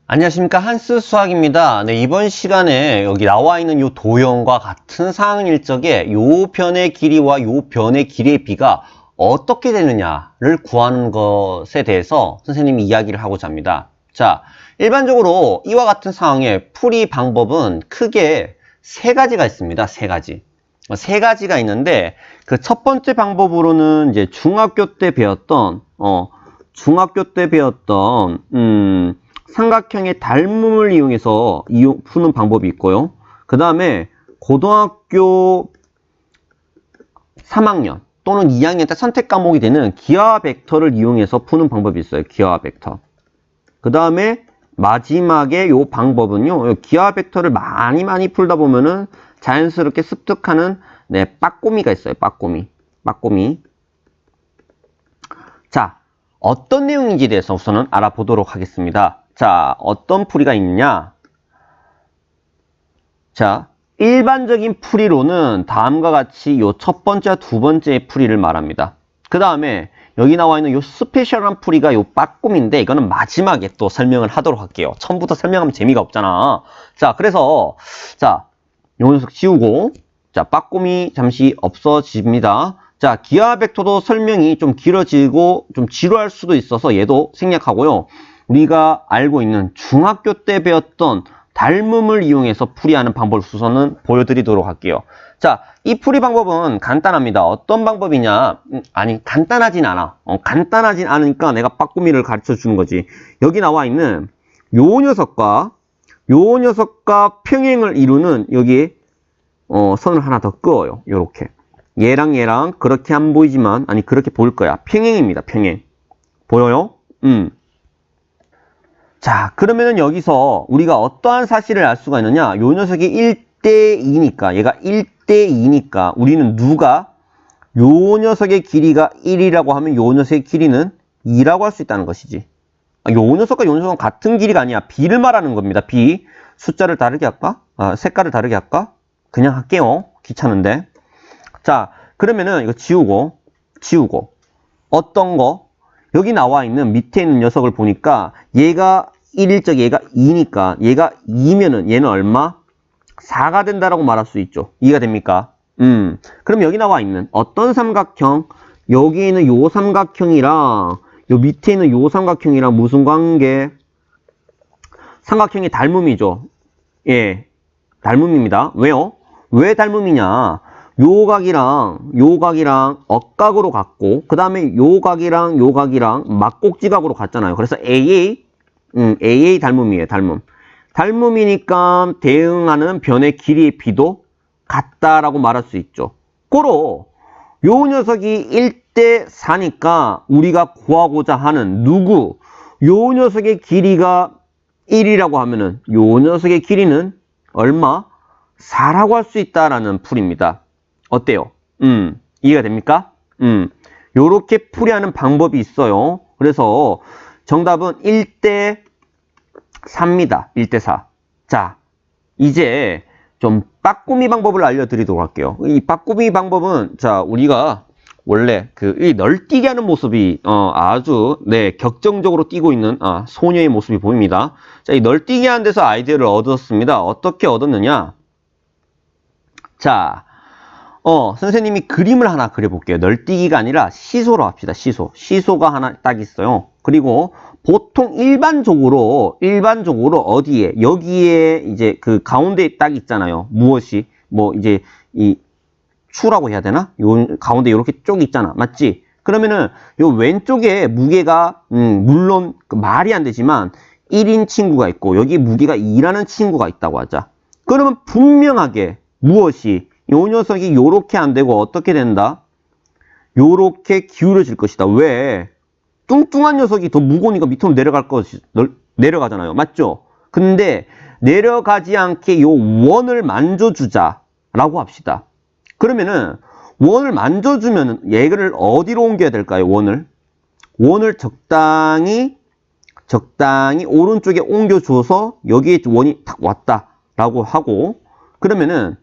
안녕하십니까, 한스 수학입니다. 네, 이번 시간에 여기 나와 있는 요 도형과 같은 상황 일적에 요 변의 길이와 요 변의 길이의 비가 어떻게 되느냐를 구하는 것에 대해서 선생님이 이야기를 하고자 합니다. 자, 일반적으로 이와 같은 상황의 풀이 방법은 크게 세 가지가 있습니다. 세 가지. 세 가지가 있는데 그 첫 번째 방법으로는 이제 중학교 때 배웠던 삼각형의 닮음을 이용해서 푸는 방법이 있고요. 그 다음에 고등학교 3학년 또는 2학년 때 선택 과목이 되는 기하 벡터를 이용해서 푸는 방법이 있어요. 기하 벡터. 그 다음에 마지막에 요 방법은요. 기하 벡터를 많이 풀다 보면은 자연스럽게 습득하는 빠꼬미가 있어요. 빠꼬미. 자, 어떤 내용인지에 대해서 우선은 알아보도록 하겠습니다. 자, 어떤 풀이가 있느냐? 자, 일반적인 풀이로는 다음과 같이 요 첫 번째와 두 번째의 풀이를 말합니다. 그 다음에 여기 나와 있는 요 스페셜한 풀이가 요 빠꿈인데 이거는 마지막에 또 설명을 하도록 할게요. 처음부터 설명하면 재미가 없잖아. 자, 그래서 자, 요 녀석 지우고 자, 빠꿈이 잠시 없어집니다. 자, 기하 벡터도 설명이 좀 길어지고 좀 지루할 수도 있어서 얘도 생략하고요. 우리가 알고 있는 중학교 때 배웠던 닮음을 이용해서 풀이하는 방법을 우선은 보여드리도록 할게요. 자, 이 풀이 방법은 간단합니다. 어떤 방법이냐? 아니, 간단하진 않아. 간단하진 않으니까 내가 빠꾸미를 가르쳐 주는 거지. 여기 나와 있는 요 녀석과 평행을 이루는 여기 선을 하나 더 그어요. 요렇게. 얘랑 그렇게 안 보이지만 아니 그렇게 보일 거야. 평행입니다. 평행. 보여요? 자, 그러면은 여기서 우리가 어떠한 사실을 알 수가 있느냐? 요 녀석이 1대2니까 얘가 1대2니까 우리는 누가 요 녀석의 길이가 1이라고 하면 요 녀석의 길이는 2라고 할 수 있다는 것이지. 요 녀석과 요 녀석은 같은 길이가 아니야. B를 말하는 겁니다. B. 숫자를 다르게 할까? 색깔을 다르게 할까? 그냥 할게요. 귀찮은데. 자, 그러면은 이거 지우고 어떤 거? 여기 나와 있는 밑에 있는 녀석을 보니까 얘가 1일 적 얘가 2니까 얘가 2면은 얘는 얼마? 4가 된다라고 말할 수 있죠. 이해가 됩니까? 그럼 여기 나와 있는 어떤 삼각형? 여기 있는 요 삼각형이랑 요 밑에 있는 요 삼각형이랑 무슨 관계? 삼각형의 닮음이죠. 예, 닮음입니다. 왜요? 왜 닮음이냐? 요 각이랑 억각으로 같고 그 다음에 요 각이랑 막곡지각으로 같잖아요. 그래서 AA 닮음이에요. 닮음이니까 대응하는 변의 길이의 비도 같다라고 말할 수 있죠. 고로 요 녀석이 1대4니까 우리가 구하고자 하는 요 녀석의 길이가 1이라고 하면은 요 녀석의 길이는 얼마? 4라고 할 수 있다라는 풀입니다. 어때요? 이해가 됩니까? 요렇게 풀이하는 방법이 있어요. 그래서 정답은 1대4입니다. 1대4. 자, 이제 좀 빠꾸미 방법을 알려드리도록 할게요. 이 빠꾸미 방법은 자, 우리가 원래 이 널뛰기 하는 모습이 아주 격정적으로 뛰고 있는 소녀의 모습이 보입니다. 자, 이 널뛰기 하는 데서 아이디어를 얻었습니다. 어떻게 얻었느냐? 자, 선생님이 그림을 하나 그려볼게요. 널뛰기가 아니라 시소로 합시다. 시소가 하나 딱 있어요. 그리고 보통 일반적으로 어디에? 여기에 이제 그 가운데에 딱 있잖아요. 무엇이? 뭐 이제 이 추라고 해야 되나? 요 가운데 이렇게 쪽 있잖아. 맞지? 그러면은 요 왼쪽에 무게가 물론 말이 안 되지만 1인 친구가 있고 여기 무게가 2라는 친구가 있다고 하자. 그러면 분명하게 무엇이? 요 녀석이 요렇게 안 되고 어떻게 된다? 요렇게 기울어질 것이다. 왜? 뚱뚱한 녀석이 더 무거우니까 밑으로 내려가잖아요. 맞죠? 근데 내려가지 않게 요 원을 만져주자라고 합시다. 그러면은 원을 만져주면은 얘를 어디로 옮겨야 될까요? 원을 적당히 오른쪽에 옮겨줘서 여기에 원이 탁 왔다라고 하고 그러면은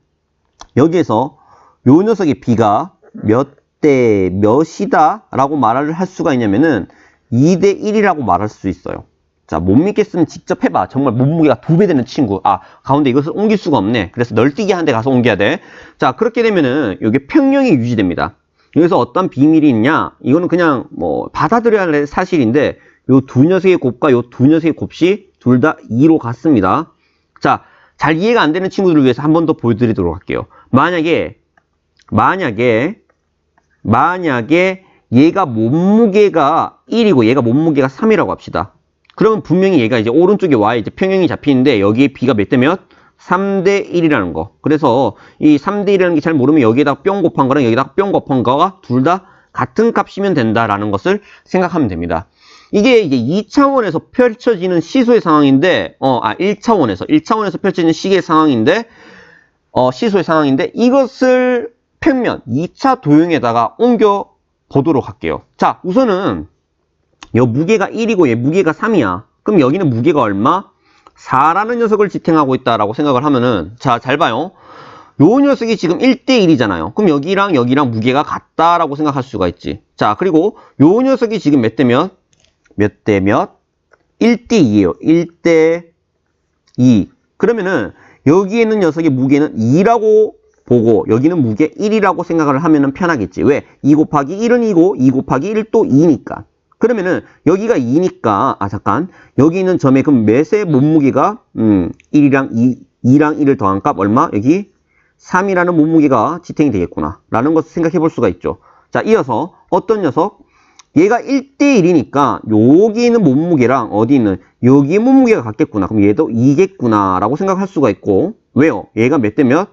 여기에서 요 녀석의 B가 몇 대 몇이다 라고 말을 할 수가 있냐면은 2대 1이라고 말할 수 있어요. 자, 못 믿겠으면 직접 해봐. 정말 몸무게가 2배 되는 친구. 아, 가운데 이것을 옮길 수가 없네. 그래서 널뛰기 하는 데 가서 옮겨야 돼. 자, 그렇게 되면은 이게 평형이 유지됩니다. 여기서 어떤 비밀이 있냐? 이거는 그냥 뭐 받아들여야 할 사실인데 요 두 녀석의 곱과 요 두 녀석의 곱이 둘 다 2로 같습니다. 자, 잘 이해가 안 되는 친구들을 위해서 한 번 더 보여드리도록 할게요. 만약에 얘가 몸무게가 1이고 얘가 몸무게가 3이라고 합시다. 그러면 분명히 얘가 이제 오른쪽에 y 이제 평형이 잡히는데 여기에 b가 몇 대 몇? 3대 1이라는 거. 그래서 이 3대 1이라는 게 잘 모르면 여기에다가 뿅 곱한 거랑 여기다가 뿅 곱한 거가 둘 다 같은 값이면 된다라는 것을 생각하면 됩니다. 이게 이제 2차원에서 펼쳐지는 시소의 상황인데, 1차원에서 펼쳐지는 시계의 상황인데, 시소의 상황인데, 이것을 평면, 2차 도형에다가 옮겨 보도록 할게요. 자, 우선은, 요 무게가 1이고 얘 무게가 3이야. 그럼 여기는 무게가 얼마? 4라는 녀석을 지탱하고 있다라고 생각을 하면은, 자, 잘 봐요. 요 녀석이 지금 1대1이잖아요. 그럼 여기랑 여기랑 무게가 같다라고 생각할 수가 있지. 자, 그리고 요 녀석이 지금 몇 대 몇? 몇 대 몇? 1대2예요. 1대2. 그러면은 여기에 있는 녀석의 무게는 2라고 보고 여기는 무게 1이라고 생각을 하면은 편하겠지. 왜? 2 곱하기 1은 2고 2 곱하기 1도 2니까. 그러면은 여기가 2니까 여기 있는 점의 그럼 몇의 몸무게가 1이랑 2랑 1을 더한 값 얼마? 여기 3이라는 몸무게가 지탱이 되겠구나 라는 것을 생각해 볼 수가 있죠. 자, 이어서 어떤 녀석? 얘가 1대1이니까 여기 있는 몸무게랑 어디 있는 여기의 몸무게가 같겠구나. 그럼 얘도 2겠구나 라고 생각할 수가 있고. 왜요? 얘가 몇 대 몇?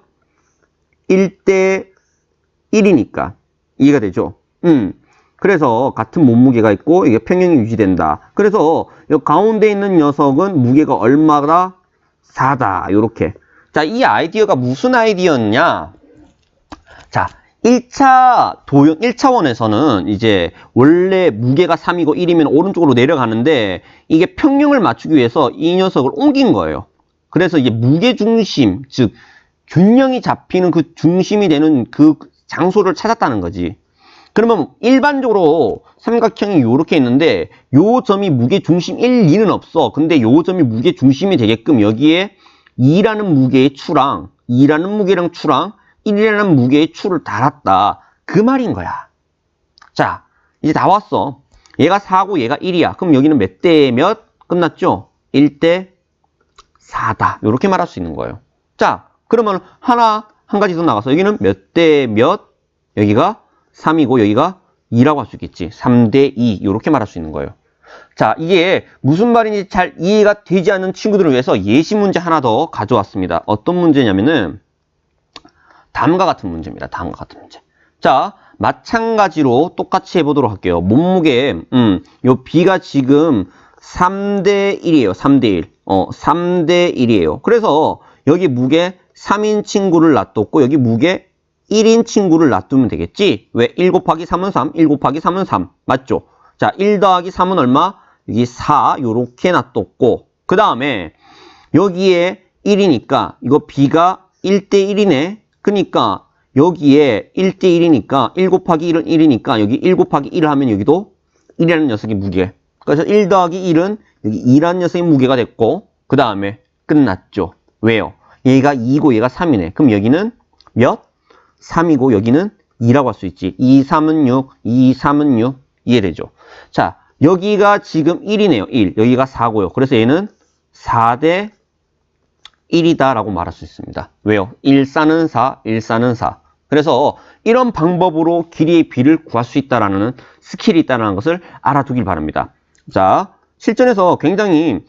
1대1이니까 이해가 되죠? 그래서 같은 몸무게가 있고 이게 평형이 유지된다. 그래서 이 가운데 있는 녀석은 무게가 얼마다? 4다. 요렇게. 자, 이 아이디어가 무슨 아이디어냐? 자, 1차 도형, 1차원에서는 이제 원래 무게가 3이고 1이면 오른쪽으로 내려가는데 이게 평형을 맞추기 위해서 이 녀석을 옮긴 거예요. 그래서 이게 무게 중심, 즉 균형이 잡히는 그 중심이 되는 그 장소를 찾았다는 거지. 그러면 일반적으로 삼각형이 이렇게 있는데 요 점이 무게 중심 1, 2는 없어. 근데 요 점이 무게 중심이 되게끔 여기에 2라는 무게의 추랑 2라는 무게랑 추랑 1이라는 무게의 추를 달았다. 그 말인 거야. 자, 이제 나왔어. 얘가 4고 얘가 1이야. 그럼 여기는 몇 대 몇? 끝났죠? 1대 4다. 이렇게 말할 수 있는 거예요. 자, 그러면 한 가지 더 나가서 여기는 몇 대 몇? 여기가 3이고 여기가 2라고 할 수 있겠지. 3대 2. 이렇게 말할 수 있는 거예요. 자, 이게 무슨 말인지 잘 이해가 되지 않는 친구들을 위해서 예시 문제 하나 더 가져왔습니다. 어떤 문제냐면은 다음과 같은 문제입니다. 다음과 같은 문제. 자, 마찬가지로 똑같이 해보도록 할게요. 몸무게, 요 B가 지금 3대 1이에요. 3대 1. 3대 1이에요. 그래서 여기 무게 3인 친구를 놔뒀고 여기 무게 1인 친구를 놔두면 되겠지? 왜? 1 곱하기 3은 3, 1 곱하기 3은 3. 맞죠? 자, 1 더하기 3은 얼마? 여기 4, 요렇게 놔뒀고 그 다음에 여기에 1이니까 이거 B가 1대 1이네. 그러니까 여기에 1대 1이니까 1 곱하기 1은 1이니까 여기 1 곱하기 1을 하면 여기도 1이라는 녀석의 무게. 그래서 1 더하기 1은 여기 2라는 녀석의 무게가 됐고 그 다음에 끝났죠. 왜요? 얘가 2고 얘가 3이네. 그럼 여기는 몇? 3이고 여기는 2라고 할 수 있지. 2, 3은 6, 2, 3은 6. 이해되죠? 자, 여기가 지금 1이네요. 1. 여기가 4고요. 그래서 얘는 4대 1이다 라고 말할 수 있습니다. 왜요? 1, 4는 4, 1, 4는 4. 그래서 이런 방법으로 길이의 비를 구할 수 있다는 스킬이 있다는 것을 알아두길 바랍니다. 자, 실전에서 굉장히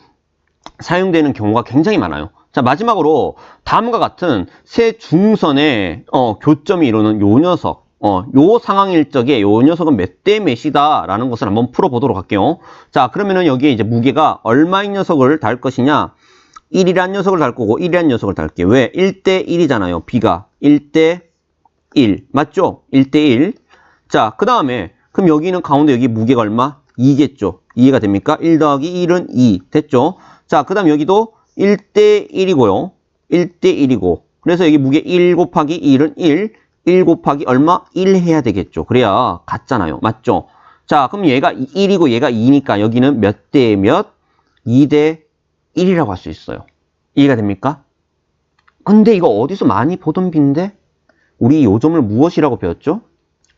사용되는 경우가 굉장히 많아요. 자, 마지막으로 다음과 같은 세 중선의 교점이 이루는 요 녀석, 요 상황일 적에 요 녀석은 몇 대 몇이다 라는 것을 한번 풀어보도록 할게요. 자, 그러면은 여기에 이제 무게가 얼마인 녀석을 달 것이냐? 1이란 녀석을 달 거고 1이란 녀석을 달게요. 왜? 1대 1이잖아요. B가 1대 1 맞죠? 1대 1. 자, 그 다음에 그럼 여기는 가운데 여기 무게가 얼마? 2겠죠. 이해가 됩니까? 1 더하기 1은 2 됐죠? 자, 그 다음 여기도 1대 1이고요. 1대 1이고 그래서 여기 무게 1 곱하기 1은 1 1 곱하기 얼마? 1 해야 되겠죠. 그래야 같잖아요. 맞죠? 자, 그럼 얘가 1이고 얘가 2니까 여기는 몇 대 몇? 2대 1이라고 할 수 있어요. 이해가 됩니까? 근데 이거 어디서 많이 보던 비인데 우리 요점을 무엇이라고 배웠죠?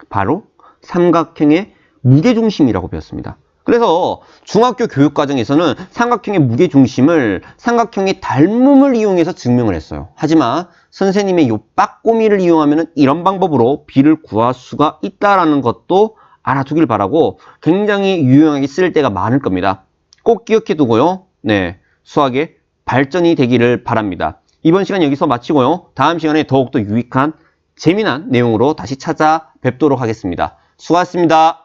바로 삼각형의 무게중심이라고 배웠습니다. 그래서 중학교 교육과정에서는 삼각형의 무게중심을 삼각형의 닮음을 이용해서 증명을 했어요. 하지만 선생님의 요 빠꼬미를 이용하면 이런 방법으로 비를 구할 수가 있다는 것도 알아두길 바라고 굉장히 유용하게 쓸 때가 많을 겁니다. 꼭 기억해 두고요. 네, 수학의 발전이 되기를 바랍니다. 이번 시간 여기서 마치고요. 다음 시간에 더욱더 유익한 재미난 내용으로 다시 찾아뵙도록 하겠습니다. 수고하셨습니다.